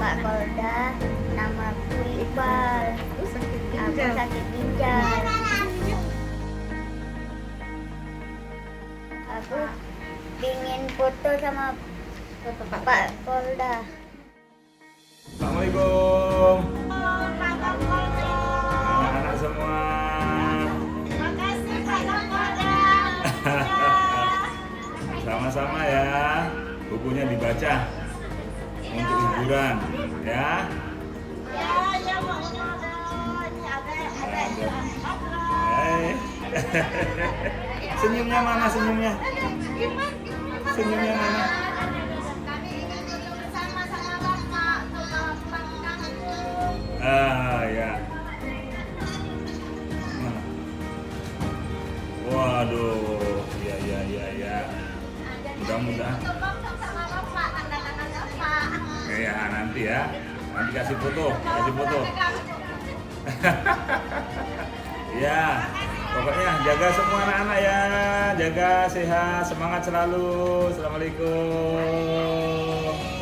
Pak Kolda, namaku Iqbal. Aku sakit ginjal. Aku ingin foto sama Pak Kolda. Assalamualaikum anak-anak semua. Makasih Pak Kolda. Sama-sama ya, bukunya dibaca untuk hiburan ya. Ya, Pak Kolda. Ini ada. Hai. Senyumnya mana senyumnya? Senyumnya mana? Kami ingin duduk bersama sama Bapak untuk melakukan itu. Ya. Mana? Waduh, ya. Mudah-mudahan. Untuk foto sama Bapak, tanda-tanda Bapak. Ya nanti ya. Nanti kasih foto. Ya, pokoknya jaga semua anak-anak ya, jaga sehat, semangat selalu. Assalamualaikum.